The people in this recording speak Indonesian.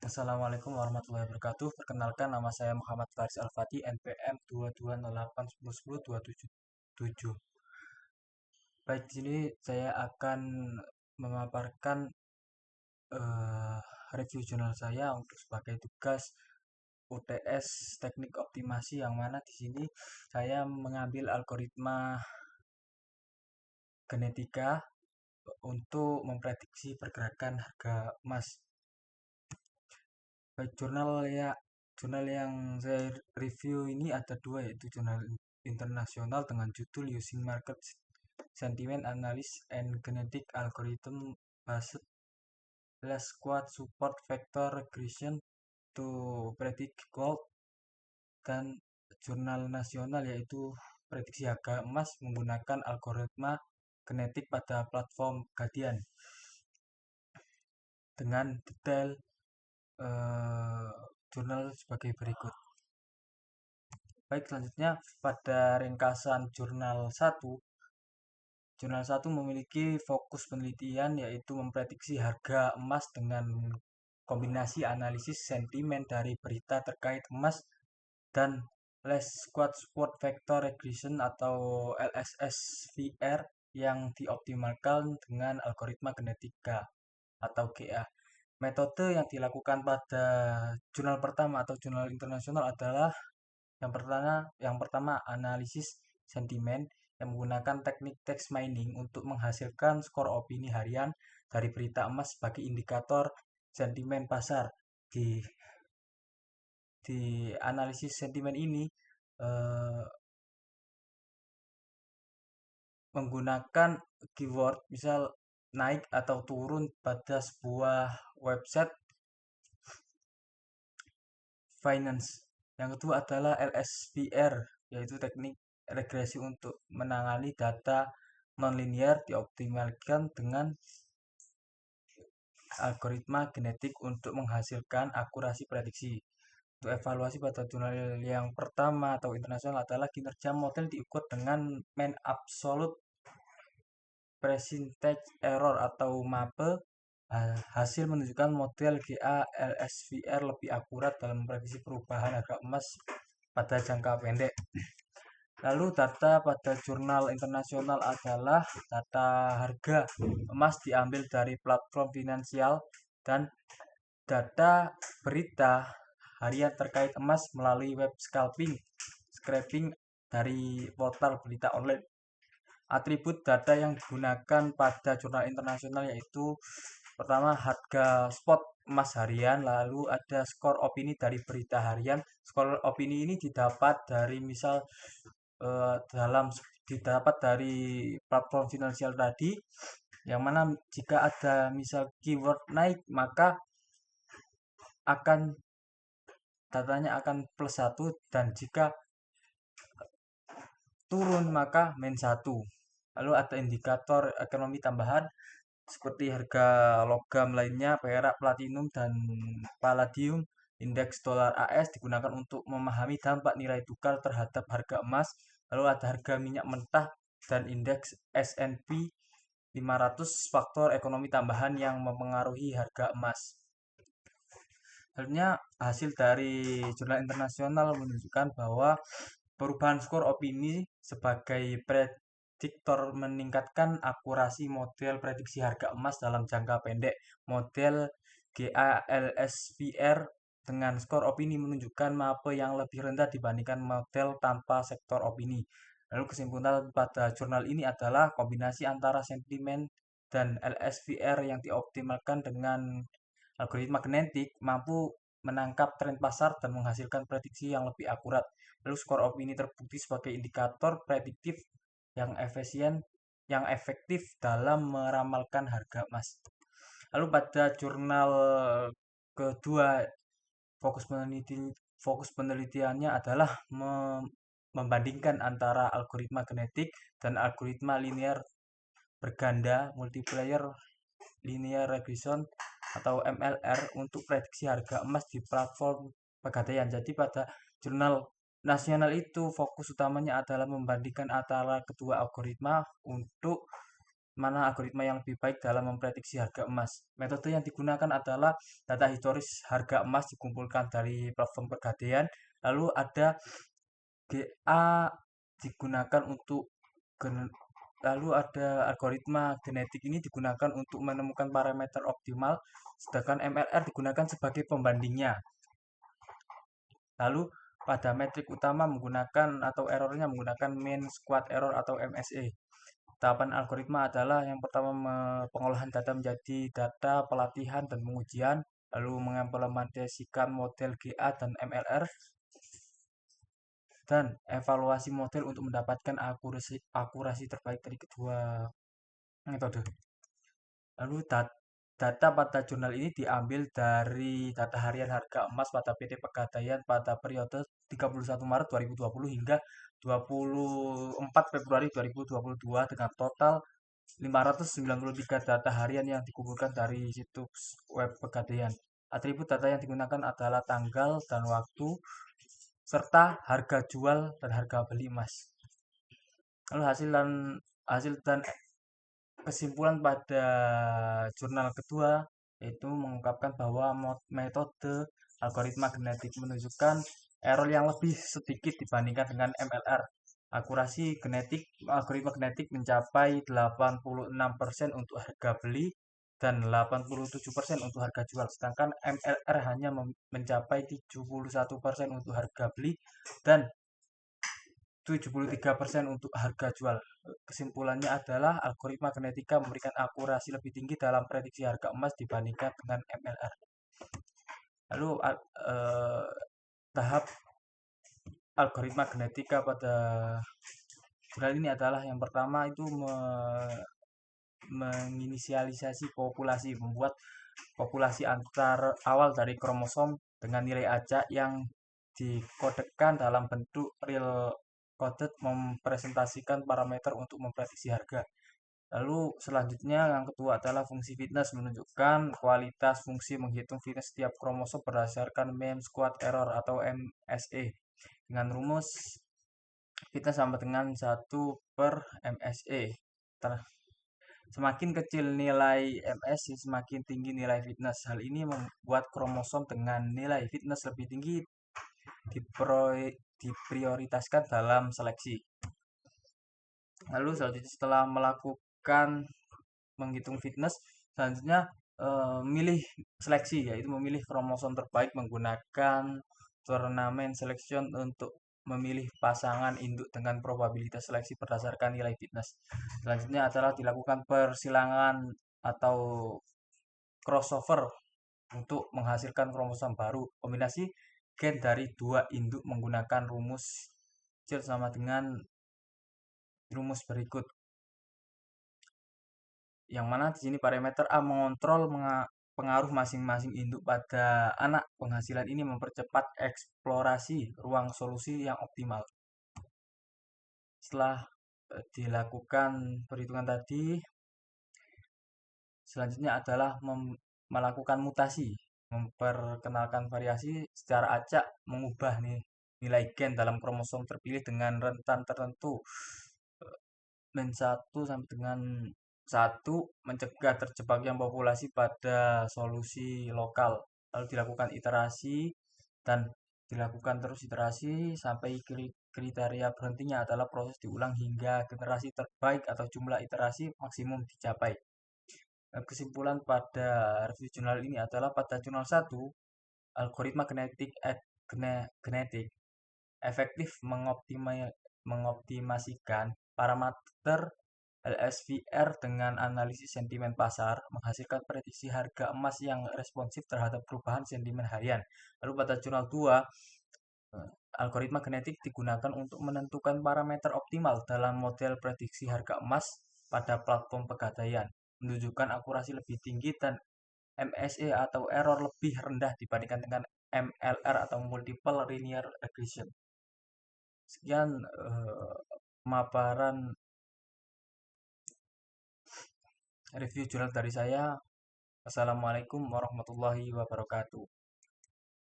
Assalamualaikum warahmatullahi wabarakatuh. Perkenalkan nama saya Muhammad Faris Al-Fatih, NPM 2208102777. Baik, di sini saya akan memaparkan eh, review jurnal saya untuk sebagai tugas UTS Teknik Optimasi, yang mana di sini saya mengambil algoritma genetika untuk memprediksi pergerakan harga emas. Baik, jurnal yang saya review ini ada dua, yaitu jurnal internasional dengan judul Using Market Sentiment Analysis and Genetic Algorithm Based Less Squad Support Factor Regression to Predict Gold, dan jurnal nasional yaitu prediksi harga emas menggunakan algoritma genetik pada platform Gadian. Dengan detail eh, jurnal sebagai berikut. Baik, selanjutnya pada ringkasan jurnal satu memiliki fokus penelitian yaitu memprediksi harga emas dengan kombinasi analisis sentimen dari berita terkait emas dan Least Square Support Factor Regression atau LSSVR yang dioptimalkan dengan algoritma genetika atau GA. Metode yang dilakukan pada jurnal pertama atau jurnal internasional adalah yang pertama analisis sentimen yang menggunakan teknik text mining untuk menghasilkan skor opini harian dari berita emas sebagai indikator sentimen pasar. Di analisis sentimen ini eh, menggunakan keyword misal naik atau turun pada sebuah website finance. Yang kedua adalah LSPR, yaitu teknik regresi untuk menangani data nonlinear dioptimalkan dengan algoritma genetik untuk menghasilkan akurasi prediksi. Untuk evaluasi pada jurnal yang pertama atau internasional adalah kinerja model diukur dengan mean absolute percentage error atau MAPE. Hasil menunjukkan model GA-LSVR lebih akurat dalam memprediksi perubahan harga emas pada jangka pendek. Lalu data pada jurnal internasional adalah data harga emas diambil dari platform finansial dan data berita harian terkait emas melalui web scraping dari portal berita online. Atribut data yang digunakan pada jurnal internasional yaitu pertama harga spot emas harian, lalu ada skor opini dari berita harian. Skor opini ini didapat dari misal didapat dari platform finansial tadi, yang mana jika ada misal keyword naik maka akan datanya akan +1, dan jika turun maka -1. Lalu ada indikator ekonomi tambahan seperti harga logam lainnya, perak, platinum, dan palladium. Indeks dolar AS digunakan untuk memahami dampak nilai tukar terhadap harga emas. Lalu ada harga minyak mentah dan indeks S&P 500, faktor ekonomi tambahan yang mempengaruhi harga emas. Selanjutnya, hasil dari jurnal internasional menunjukkan bahwa perubahan skor opini sebagai prediktor meningkatkan akurasi model prediksi harga emas dalam jangka pendek. Model GALSVR dengan skor opini menunjukkan mape yang lebih rendah dibandingkan model tanpa sektor opini. Lalu kesimpulan pada jurnal ini adalah kombinasi antara sentimen dan LSVR yang dioptimalkan dengan algoritma genetik mampu menangkap tren pasar dan menghasilkan prediksi yang lebih akurat. Lalu skor opini terbukti sebagai indikator prediktif yang efektif dalam meramalkan harga emas. Lalu pada jurnal kedua, fokus peneliti fokus penelitiannya adalah membandingkan antara algoritma genetik dan algoritma linear berganda multiplier linear regression atau MLR untuk prediksi harga emas di platform pegadaian. Jadi pada jurnal nasional itu fokus utamanya adalah membandingkan antara kedua algoritma untuk mana algoritma yang lebih baik dalam memprediksi harga emas. Metode yang digunakan adalah data historis harga emas dikumpulkan dari platform pegadaian, lalu ada GA digunakan untuk lalu ada algoritma genetik ini digunakan untuk menemukan parameter optimal, sedangkan MLR digunakan sebagai pembandingnya. Lalu pada metrik utama menggunakan atau errornya menggunakan mean squared error atau MSE. Tahapan algoritma adalah yang pertama pengolahan data menjadi data, pelatihan, dan pengujian, lalu mengimplementasikan model GA dan MLR, dan evaluasi model untuk mendapatkan akurasi terbaik dari kedua metode. Lalu data pada jurnal ini diambil dari data harian harga emas pada PT Pegadaian pada periode 31 Maret 2020 hingga 24 Februari 2022 dengan total 593 data harian yang dikumpulkan dari situs web Pegadaian. Atribut data yang digunakan adalah tanggal dan waktu serta harga jual dan harga beli emas. Lalu hasil dan kesimpulan pada jurnal kedua yaitu mengungkapkan bahwa metode algoritma genetik menunjukkan error yang lebih sedikit dibandingkan dengan MLR. Akurasi algoritma genetik mencapai 86% untuk harga beli dan 87% untuk harga jual, sedangkan MLR hanya mencapai 71% untuk harga beli dan 73% untuk harga jual. Kesimpulannya adalah algoritma genetika memberikan akurasi lebih tinggi dalam prediksi harga emas dibandingkan dengan MLR. Lalu tahap algoritma genetika pada jurnal ini adalah yang pertama itu menginisialisasi populasi, membuat populasi antar awal dari kromosom dengan nilai acak yang dikodekan dalam bentuk real coded mempresentasikan parameter untuk memprediksi harga. Lalu selanjutnya yang kedua adalah fungsi fitness menunjukkan kualitas fungsi menghitung fitness setiap kromosom berdasarkan mean squared error atau MSE dengan rumus fitness sama dengan 1/MSE. Semakin kecil nilai MSE, semakin tinggi nilai fitness. Hal ini membuat kromosom dengan nilai fitness lebih tinggi diprioritaskan dalam seleksi. Lalu selanjutnya setelah melakukan menghitung fitness, selanjutnya memilih seleksi, yaitu memilih kromosom terbaik menggunakan turnamen selection untuk memilih pasangan induk dengan probabilitas seleksi berdasarkan nilai fitness. Selanjutnya adalah dilakukan persilangan atau crossover untuk menghasilkan kromosom baru. Kombinasi gen dari dua induk menggunakan rumus C sama dengan rumus berikut. Yang mana di sini parameter A mengontrol pengaruh masing-masing induk pada anak. Penghasilan ini mempercepat eksplorasi ruang solusi yang optimal. Setelah dilakukan perhitungan tadi, selanjutnya adalah melakukan mutasi, memperkenalkan variasi secara acak, mengubah nilai gen dalam kromosom terpilih dengan rentan tertentu min 1 sampai dengan 1, mencegah terjebaknya populasi pada solusi lokal. Lalu dilakukan iterasi dan dilakukan terus iterasi sampai kriteria berhentinya adalah proses diulang hingga generasi terbaik atau jumlah iterasi maksimum dicapai. Kesimpulan pada review jurnal ini adalah pada jurnal 1, algoritma genetik efektif mengoptimasikan parameter LSVR dengan analisis sentimen pasar, menghasilkan prediksi harga emas yang responsif terhadap perubahan sentimen harian. Lalu pada jurnal 2, algoritma genetik digunakan untuk menentukan parameter optimal dalam model prediksi harga emas pada platform pegadaian, menunjukkan akurasi lebih tinggi dan MSE atau error lebih rendah dibandingkan dengan MLR atau multiple linear regression. Sekian pemaparan review jurnal dari saya. Assalamualaikum warahmatullahi wabarakatuh.